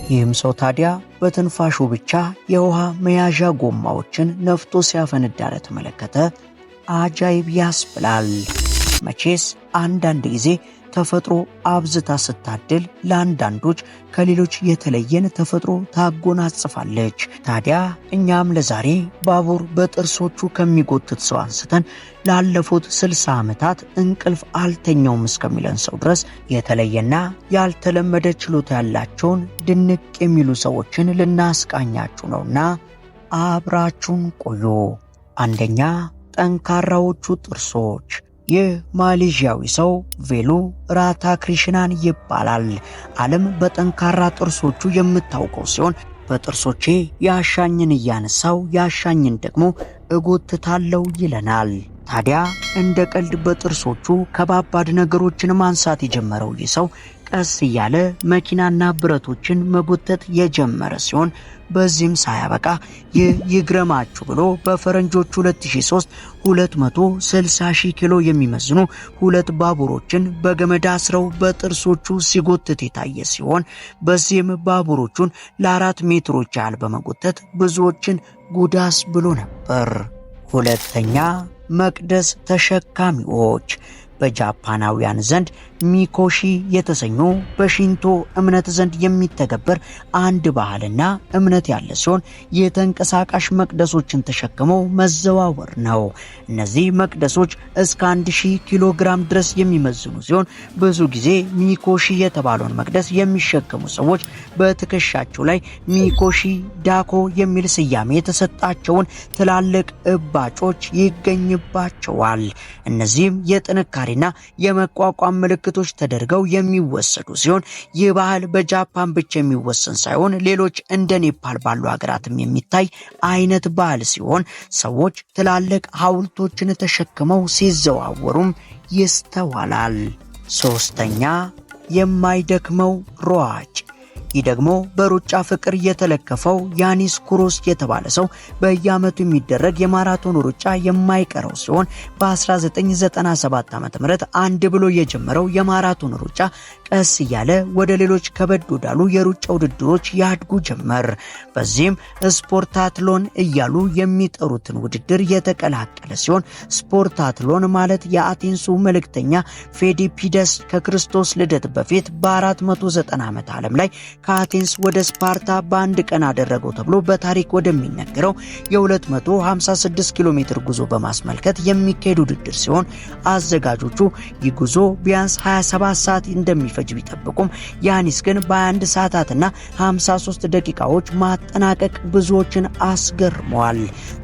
ይህም ሰው ታዲያ በትንፋሹ ብቻ የውሃ መያዣ ጎማዎችን ነፍቶ ሲያፈነዳ ተመለከተ። አጃይብ ያስብላል። መቼስ አንዳንድ ጊዜ ተፈጥሮ አብዝታ ስታድል ለአንዳንዶች ከሌሎች የተለየን ተፈጥሮ ታጎናጽፋለች። ታዲያ እኛም ለዛሬ ባቡር በጥርሶቹ ከሚጎትት ሰው አንስተን ላለፉት 60 ዓመታት እንቅልፍ አልተኛውም እስከሚለን ሰው ድረስ የተለየና ያልተለመደ ችሎታ ያላቸውን ድንቅ የሚሉ ሰዎችን ልናስቃኛችሁ ነውና አብራችሁን ቆዩ። አንደኛ፣ ጠንካራዎቹ ጥርሶች። ይህ ማሌዥያዊ ሰው ቬሉ ራታክሪሽናን ይባላል። ዓለም በጠንካራ ጥርሶቹ የምታውቀው ሲሆን በጥርሶቼ ያሻኝን እያነሳው ያሻኝን ደግሞ እጎትታለው ይለናል። ታዲያ እንደ ቀልድ በጥርሶቹ ከባባድ ነገሮችን ማንሳት የጀመረው ይህ ሰው ቀስ እያለ መኪናና ብረቶችን መጎተት የጀመረ ሲሆን በዚህም ሳያበቃ ይግረማችሁ ብሎ በፈረንጆቹ 2003 260,000 ኪሎ የሚመዝኑ 2 ባቡሮችን በገመድ አስረው በጥርሶቹ ሲጎትት የታየ ሲሆን በዚህም ባቡሮቹን ለ4 ሜትሮች ያህል በመጎተት ብዙዎችን ጉዳስ ብሎ ነበር። ሁለተኛ፣ መቅደስ ተሸካሚዎች። በጃፓናውያን ዘንድ ሚኮሺ የተሰኙ በሺንቶ እምነት ዘንድ የሚተገበር አንድ ባህልና እምነት ያለ ሲሆን የተንቀሳቃሽ መቅደሶችን ተሸክመው መዘዋወር ነው። እነዚህ መቅደሶች እስከ 1000 ኪሎ ግራም ድረስ የሚመዝኑ ሲሆን ብዙ ጊዜ ሚኮሺ የተባለውን መቅደስ የሚሸከሙ ሰዎች በትከሻቸው ላይ ሚኮሺ ዳኮ የሚል ስያሜ የተሰጣቸውን ትላልቅ እባጮች ይገኝባቸዋል። እነዚህም የጥንካሬና የመቋቋም ምልክቶች ተደርገው የሚወሰዱ ሲሆን ይህ ባህል በጃፓን ብቻ የሚወሰን ሳይሆን ሌሎች እንደ ኔፓል ባሉ ሀገራትም የሚታይ አይነት ባህል ሲሆን ሰዎች ትላልቅ ሐውልቶችን ተሸክመው ሲዘዋወሩም ይስተዋላል። ሶስተኛ፣ የማይደክመው ሯጭ። ይህ ደግሞ በሩጫ ፍቅር የተለከፈው ያኒስ ኩሮስ የተባለ ሰው በየዓመቱ የሚደረግ የማራቶን ሩጫ የማይቀረው ሲሆን በ1997 ዓ.ም አንድ ብሎ የጀመረው የማራቶን ሩጫ ቀስ እያለ ወደ ሌሎች ከበድ ወዳሉ የሩጫ ውድድሮች ያድጉ ጀመር። በዚህም ስፖርታትሎን እያሉ የሚጠሩትን ውድድር የተቀላቀለ ሲሆን ስፖርታትሎን ማለት የአቴንሱ መልእክተኛ ፌዲፒደስ ከክርስቶስ ልደት በፊት በ490 ዓመት ዓለም ላይ ከአቴንስ ወደ ስፓርታ በአንድ ቀን አደረገው ተብሎ በታሪክ ወደሚነገረው የ256 ኪሎ ሜትር ጉዞ በማስመልከት የሚካሄድ ውድድር ሲሆን አዘጋጆቹ ይህ ጉዞ ቢያንስ 27 ሰዓት እንደሚፈጅ ቢጠብቁም ያኒስ ግን በ21 ሰዓታትና 53 ደቂቃዎች ማጠናቀቅ ብዙዎችን አስገርመዋል።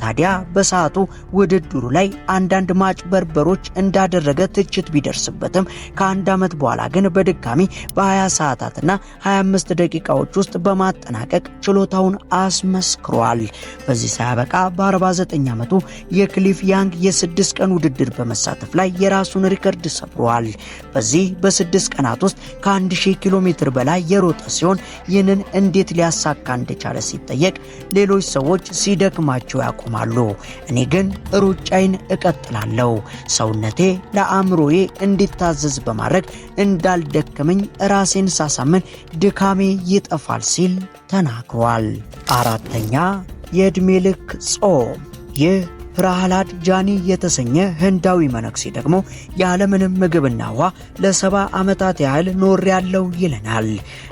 ታዲያ በሰዓቱ ውድድሩ ላይ አንዳንድ ማጭበርበሮች እንዳደረገ ትችት ቢደርስበትም ከአንድ ዓመት በኋላ ግን በድጋሚ በ20 ሰዓታትና 25 ደቂቃዎች ውስጥ በማጠናቀቅ ችሎታውን አስመስክሯል። በዚህ ሳያበቃ በ49 ዓመቱ የክሊፍ ያንግ የ6 ቀን ውድድር በመሳተፍ ላይ የራሱን ሪከርድ ሰብሯል። በዚህ በ6 ቀናት ውስጥ ከ1000 ኪሎ ሜትር በላይ የሮጠ ሲሆን ይህንን እንዴት ሊያሳካ እንደቻለ ሲጠየቅ ሌሎች ሰዎች ሲደክማቸው ያቆማሉ፣ እኔ ግን ሩጫዬን እቀጥላለሁ፣ ሰውነቴ ለአእምሮዬ እንዲታዘዝ በማድረግ እንዳልደከመኝ ራሴን ሳሳምን ድካሜ ይጠፋል ሲል ተናግሯል። አራተኛ፣ የዕድሜ ልክ ጾም። ይህ ፕራህላድ ጃኒ የተሰኘ ህንዳዊ መነኩሴ ደግሞ ያለምንም ምግብና ውሃ ለ70 ዓመታት ያህል ኖር ያለው ይለናል።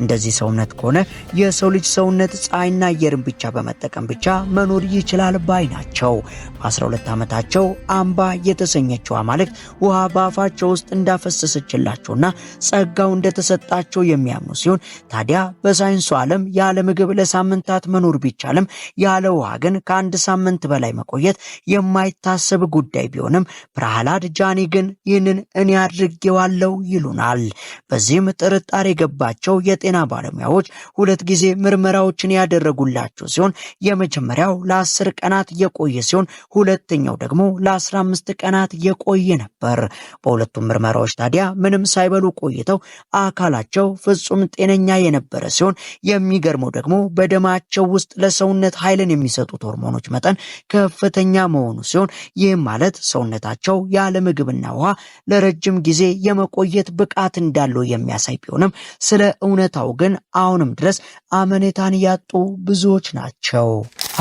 እንደዚህ ሰውነት ከሆነ የሰው ልጅ ሰውነት ፀሐይና አየርን ብቻ በመጠቀም ብቻ መኖር ይችላል ባይ ናቸው። በ12 ዓመታቸው አምባ የተሰኘችው አማልክት ውሃ በአፋቸው ውስጥ እንዳፈሰሰችላቸውና ጸጋው እንደተሰጣቸው የሚያምኑ ሲሆን ታዲያ በሳይንሱ ዓለም ያለ ምግብ ለሳምንታት መኖር ቢቻልም ያለ ውሃ ግን ከአንድ ሳምንት በላይ መቆየት የማይታሰብ ጉዳይ ቢሆንም ፕራህላድ ጃኒ ግን ይህንን እኔ አድርጌዋለሁ ይሉናል። በዚህም ጥርጣሬ የገባቸው የጤና ባለሙያዎች 2 ጊዜ ምርመራዎችን ያደረጉላቸው ሲሆን የመጀመሪያው ለ10 ቀናት የቆየ ሲሆን ሁለተኛው ደግሞ ለ15 ቀናት የቆየ ነበር። በሁለቱም ምርመራዎች ታዲያ ምንም ሳይበሉ ቆይተው አካላቸው ፍጹም ጤነኛ የነበረ ሲሆን የሚገርመው ደግሞ በደማቸው ውስጥ ለሰውነት ኃይልን የሚሰጡት ሆርሞኖች መጠን ከፍተኛ በመሆኑ ሲሆን ይህም ማለት ሰውነታቸው ያለ ምግብና ውሃ ለረጅም ጊዜ የመቆየት ብቃት እንዳለው የሚያሳይ ቢሆንም ስለ እውነታው ግን አሁንም ድረስ አመኔታን ያጡ ብዙዎች ናቸው።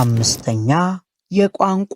አምስተኛ የቋንቋ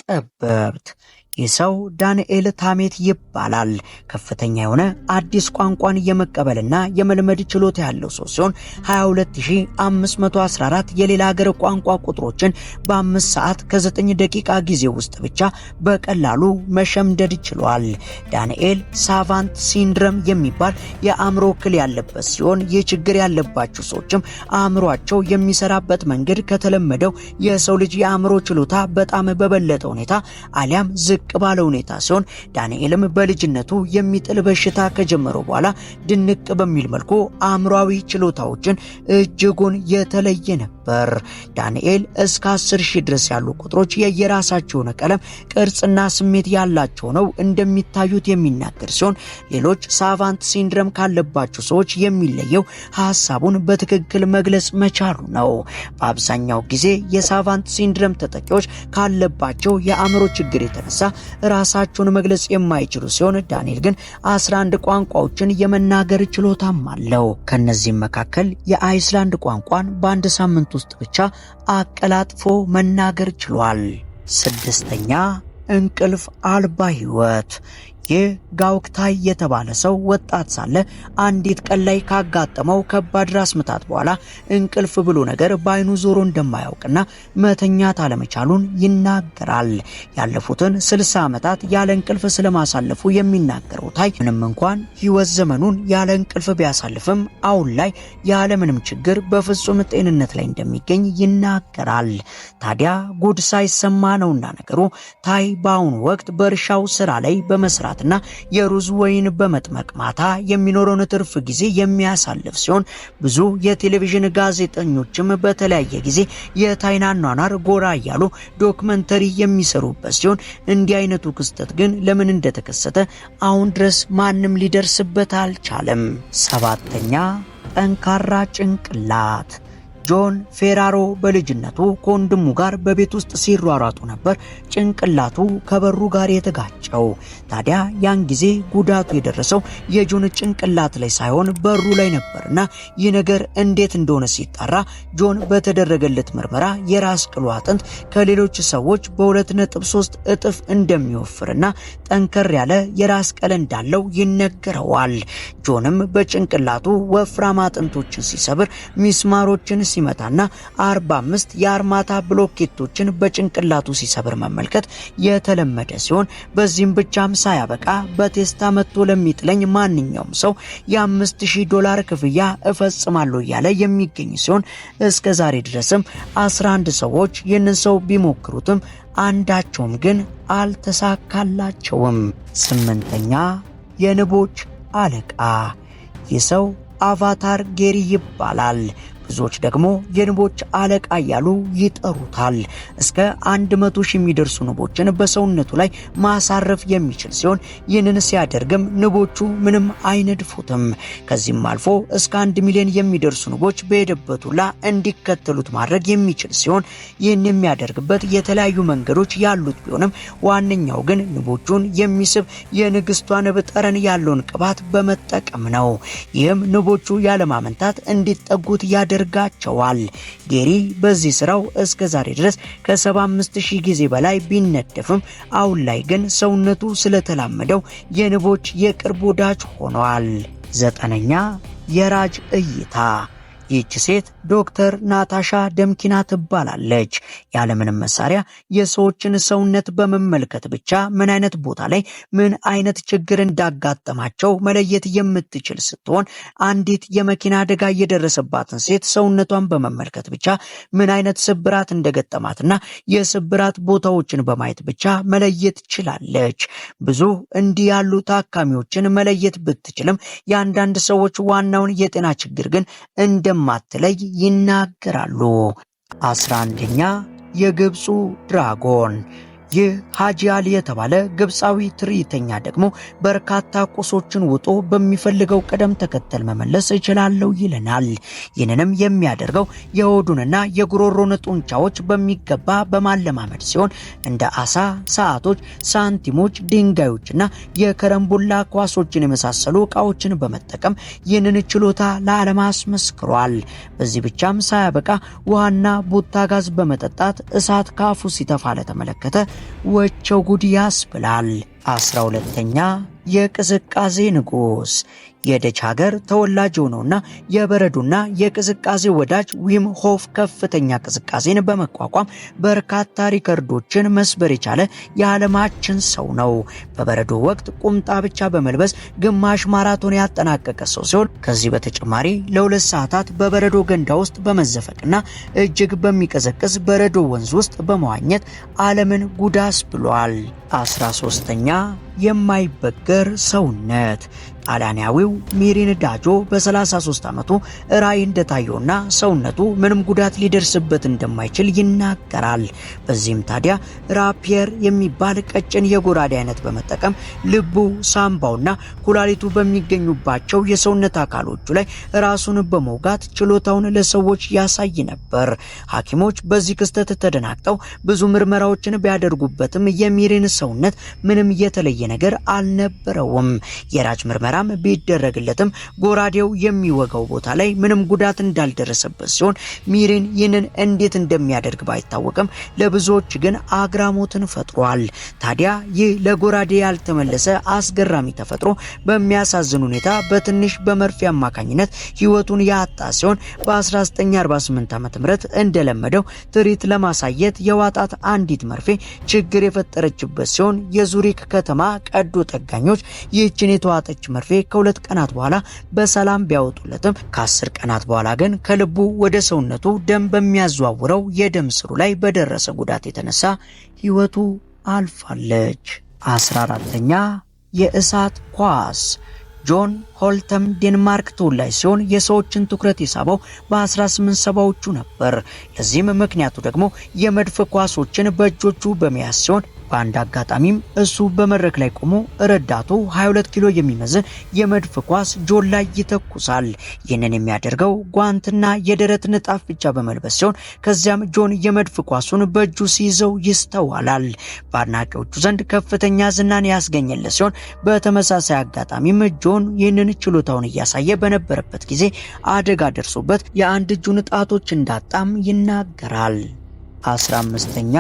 ጠበብት። ይህ ሰው ዳንኤል ታሜት ይባላል። ከፍተኛ የሆነ አዲስ ቋንቋን የመቀበልና የመልመድ ችሎታ ያለው ሰው ሲሆን 22514 የሌላ ሀገር ቋንቋ ቁጥሮችን በ5 ሰዓት ከ9 ደቂቃ ጊዜ ውስጥ ብቻ በቀላሉ መሸምደድ ችሏል። ዳንኤል ሳቫንት ሲንድረም የሚባል የአእምሮ እክል ያለበት ሲሆን ይህ ችግር ያለባቸው ሰዎችም አእምሯቸው የሚሰራበት መንገድ ከተለመደው የሰው ልጅ የአእምሮ ችሎታ በጣም በበለጠ ሁኔታ አሊያም ዝቅ ባለ ሁኔታ ሲሆን ዳንኤልም በልጅነቱ የሚጥል በሽታ ከጀመረው በኋላ ድንቅ በሚል መልኩ አእምሯዊ ችሎታዎችን እጅጉን የተለየ ነበር። ዳንኤል እስከ 10,000 ድረስ ያሉ ቁጥሮች የየራሳቸውን ቀለም፣ ቅርጽና ስሜት ያላቸው ነው እንደሚታዩት የሚናገር ሲሆን ሌሎች ሳቫንት ሲንድረም ካለባቸው ሰዎች የሚለየው ሐሳቡን በትክክል መግለጽ መቻሉ ነው። በአብዛኛው ጊዜ የሳቫንት ሲንድረም ተጠቂዎች ካለባቸው የአእምሮ ችግር የተነሳ ራሳቸውን መግለጽ የማይችሉ ሲሆን ዳንኤል ግን 11 ቋንቋዎችን የመናገር ችሎታም አለው። ከነዚህም መካከል የአይስላንድ ቋንቋን በአንድ ሳምንት ውስጥ ብቻ አቀላጥፎ መናገር ችሏል። ስድስተኛ እንቅልፍ አልባ ህይወት። ይህ ጋውክታይ የተባለ ሰው ወጣት ሳለ አንዲት ቀን ላይ ካጋጠመው ከባድ ራስ ምታት በኋላ እንቅልፍ ብሎ ነገር በአይኑ ዞሮ እንደማያውቅና መተኛት አለመቻሉን ይናገራል። ያለፉትን 60 ዓመታት ያለ እንቅልፍ ስለማሳለፉ የሚናገረው ታይ ምንም እንኳን ህይወት ዘመኑን ያለ እንቅልፍ ቢያሳልፍም አሁን ላይ ያለ ምንም ችግር በፍጹም ጤንነት ላይ እንደሚገኝ ይናገራል። ታዲያ ጉድ ሳይሰማ ነውና ነገሩ ታይ በአሁኑ ወቅት በእርሻው ስራ ላይ በመስራት እና የሩዝ ወይን በመጥመቅ ማታ የሚኖረውን ትርፍ ጊዜ የሚያሳልፍ ሲሆን ብዙ የቴሌቪዥን ጋዜጠኞችም በተለያየ ጊዜ የታይን አኗኗር ጎራ እያሉ ዶክመንተሪ የሚሰሩበት ሲሆን እንዲህ አይነቱ ክስተት ግን ለምን እንደተከሰተ አሁን ድረስ ማንም ሊደርስበት አልቻለም። ሰባተኛ ጠንካራ ጭንቅላት። ጆን ፌራሮ በልጅነቱ ከወንድሙ ጋር በቤት ውስጥ ሲሯሯጡ ነበር ጭንቅላቱ ከበሩ ጋር የተጋጨው። ታዲያ ያን ጊዜ ጉዳቱ የደረሰው የጆን ጭንቅላት ላይ ሳይሆን በሩ ላይ ነበርና ይህ ነገር እንዴት እንደሆነ ሲጣራ ጆን በተደረገለት ምርመራ የራስ ቅሉ አጥንት ከሌሎች ሰዎች በ2.3 እጥፍ እንደሚወፍርና ጠንከር ያለ የራስ ቅል እንዳለው ይነገረዋል። ጆንም በጭንቅላቱ ወፍራም አጥንቶችን ሲሰብር ሚስማሮችን ሲመታና 45 የአርማታ ብሎኬቶችን በጭንቅላቱ ሲሰብር መመልከት የተለመደ ሲሆን በዚህም ብቻም ሳያበቃ በቴስታ መጥቶ ለሚጥለኝ ማንኛውም ሰው $5,000 ክፍያ እፈጽማለሁ እያለ የሚገኝ ሲሆን እስከ ዛሬ ድረስም 11 ሰዎች ይህንን ሰው ቢሞክሩትም አንዳቸውም ግን አልተሳካላቸውም። ስምንተኛ የንቦች አለቃ። ይህ ሰው አቫታር ጌሪ ይባላል። ብዙዎች ደግሞ የንቦች አለቃ እያሉ ይጠሩታል። እስከ 100,000 የሚደርሱ ንቦችን በሰውነቱ ላይ ማሳረፍ የሚችል ሲሆን ይህንን ሲያደርግም ንቦቹ ምንም አይነድፉትም። ከዚህም አልፎ እስከ 1 ሚሊዮን የሚደርሱ ንቦች በሄደበት ሁላ እንዲከተሉት ማድረግ የሚችል ሲሆን ይህን የሚያደርግበት የተለያዩ መንገዶች ያሉት ቢሆንም ዋነኛው ግን ንቦቹን የሚስብ የንግስቷ ንብ ጠረን ያለውን ቅባት በመጠቀም ነው። ይህም ንቦቹ ያለማመንታት እንዲጠጉት ያደርጋቸዋል። ጌሪ በዚህ ስራው እስከ ዛሬ ድረስ ከ75,000 ጊዜ በላይ ቢነደፍም አሁን ላይ ግን ሰውነቱ ስለተላመደው የንቦች የቅርብ ወዳጅ ሆኗል። ዘጠነኛ የራጅ እይታ። ይህች ሴት ዶክተር ናታሻ ደምኪና ትባላለች። ያለምንም መሳሪያ የሰዎችን ሰውነት በመመልከት ብቻ ምን አይነት ቦታ ላይ ምን አይነት ችግር እንዳጋጠማቸው መለየት የምትችል ስትሆን አንዲት የመኪና አደጋ የደረሰባትን ሴት ሰውነቷን በመመልከት ብቻ ምን አይነት ስብራት እንደገጠማትና የስብራት ቦታዎችን በማየት ብቻ መለየት ችላለች። ብዙ እንዲህ ያሉ ታካሚዎችን መለየት ብትችልም የአንዳንድ ሰዎች ዋናውን የጤና ችግር ግን እንደማትለይ ይናገራሉ። 11ኛ የግብፁ ድራጎን። ይህ ሀጂ አሊ የተባለ ግብፃዊ ትርኢተኛ ደግሞ በርካታ ቁሶችን ውጦ በሚፈልገው ቅደም ተከተል መመለስ እችላለሁ ይለናል። ይህንንም የሚያደርገው የሆዱንና የጉሮሮን ጡንቻዎች በሚገባ በማለማመድ ሲሆን እንደ አሳ፣ ሰዓቶች፣ ሳንቲሞች፣ ድንጋዮችና የከረምቡላ ኳሶችን የመሳሰሉ ዕቃዎችን በመጠቀም ይህንን ችሎታ ለዓለም አስመስክሯል። በዚህ ብቻም ሳያበቃ ውሃና ቡታ ጋዝ በመጠጣት እሳት ካፉ ሲተፋ ለተመለከተ ወቸው ጉድ ያስብላል። 12ኛ የቅዝቃዜ ንጉስ የደች ሀገር ተወላጅ ሆነውና የበረዶና የቅዝቃዜ ወዳጅ ዊም ሆፍ ከፍተኛ ቅዝቃዜን በመቋቋም በርካታ ሪከርዶችን መስበር የቻለ የዓለማችን ሰው ነው። በበረዶ ወቅት ቁምጣ ብቻ በመልበስ ግማሽ ማራቶን ያጠናቀቀ ሰው ሲሆን ከዚህ በተጨማሪ ለ2 ሰዓታት በበረዶ ገንዳ ውስጥ በመዘፈቅና እጅግ በሚቀዘቅዝ በረዶ ወንዝ ውስጥ በመዋኘት ዓለምን ጉዳስ ብሏል። 13ኛ የማይበገር ሰውነት ጣሊያናዊው ሚሪን ዳጆ በ33 ዓመቱ ራዕይ እንደታየውና ሰውነቱ ምንም ጉዳት ሊደርስበት እንደማይችል ይናገራል። በዚህም ታዲያ ራፒየር የሚባል ቀጭን የጎራዴ አይነት በመጠቀም ልቡ፣ ሳምባውና ኩላሊቱ በሚገኙባቸው የሰውነት አካሎቹ ላይ ራሱን በመውጋት ችሎታውን ለሰዎች ያሳይ ነበር። ሐኪሞች በዚህ ክስተት ተደናግጠው ብዙ ምርመራዎችን ቢያደርጉበትም የሚሪን ሰውነት ምንም የተለየ ነገር አልነበረውም። የራጅ ምርመራ ቢደረግለትም ጎራዴው የሚወጋው ቦታ ላይ ምንም ጉዳት እንዳልደረሰበት ሲሆን ሚሪን ይህንን እንዴት እንደሚያደርግ ባይታወቅም ለብዙዎች ግን አግራሞትን ፈጥሯል። ታዲያ ይህ ለጎራዴ ያልተመለሰ አስገራሚ ተፈጥሮ በሚያሳዝን ሁኔታ በትንሽ በመርፌ አማካኝነት ህይወቱን ያጣ ሲሆን በ1948 ዓ.ም እንደለመደው ትርኢት ለማሳየት የዋጣት አንዲት መርፌ ችግር የፈጠረችበት ሲሆን የዙሪክ ከተማ ቀዶ ጠጋኞች ይህችን የተዋጠች መርፌ ከ2 ቀናት በኋላ በሰላም ቢያወጡለትም ከ10 ቀናት በኋላ ግን ከልቡ ወደ ሰውነቱ ደም በሚያዘዋውረው የደም ስሩ ላይ በደረሰ ጉዳት የተነሳ ህይወቱ አልፋለች። 14ኛ የእሳት ኳስ ጆን ሆልተም ዴንማርክ ተወላጅ ሲሆን የሰዎችን ትኩረት የሳበው በ1870ዎቹ ነበር። ለዚህም ምክንያቱ ደግሞ የመድፍ ኳሶችን በእጆቹ በመያዝ ሲሆን በአንድ አጋጣሚም እሱ በመድረክ ላይ ቆሞ ረዳቱ 22 ኪሎ የሚመዝን የመድፍ ኳስ ጆን ላይ ይተኩሳል። ይህንን የሚያደርገው ጓንትና የደረት ንጣፍ ብቻ በመልበስ ሲሆን ከዚያም ጆን የመድፍ ኳሱን በእጁ ሲይዘው ይስተዋላል። በአድናቂዎቹ ዘንድ ከፍተኛ ዝናን ያስገኘለት ሲሆን በተመሳሳይ አጋጣሚም ጆን ይህንን ችሎታውን እያሳየ በነበረበት ጊዜ አደጋ ደርሶበት የአንድ እጁን ጣቶች እንዳጣም ይናገራል። 15ኛ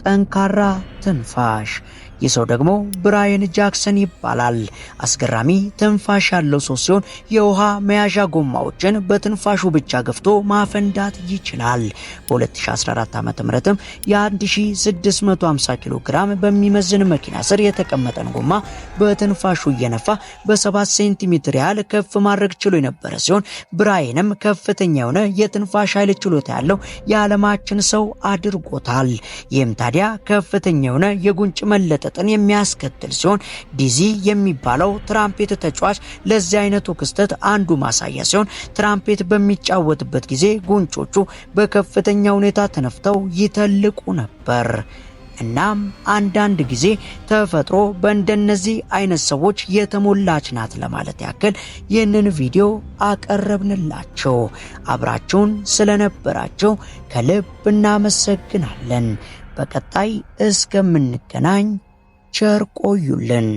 ጠንካራ ትንፋሽ ይህ ሰው ደግሞ ብራያን ጃክሰን ይባላል። አስገራሚ ትንፋሽ ያለው ሰው ሲሆን የውሃ መያዣ ጎማዎችን በትንፋሹ ብቻ ገፍቶ ማፈንዳት ይችላል። በ2014 ዓ.ም የ1650 ኪሎ ግራም በሚመዝን መኪና ስር የተቀመጠን ጎማ በትንፋሹ እየነፋ በ7 ሴንቲሜትር ያህል ከፍ ማድረግ ችሎ የነበረ ሲሆን ብራያንም ከፍተኛ የሆነ የትንፋሽ ኃይል ችሎታ ያለው የዓለማችን ሰው አድርጎታል። ይህም ታዲያ ከፍተኛ የሆነ የጉንጭ መለጠጥን የሚያስከትል ሲሆን ዲዚ የሚባለው ትራምፔት ተጫዋች ለዚህ አይነቱ ክስተት አንዱ ማሳያ ሲሆን ትራምፔት በሚጫወትበት ጊዜ ጉንጮቹ በከፍተኛ ሁኔታ ተነፍተው ይተልቁ ነበር። እናም አንዳንድ ጊዜ ተፈጥሮ በእንደነዚህ አይነት ሰዎች የተሞላች ናት ለማለት ያክል ይህንን ቪዲዮ አቀረብንላችሁ። አብራችሁን ስለነበራችሁ ከልብ እናመሰግናለን። በቀጣይ እስከምንገናኝ ቸር ቆዩልን።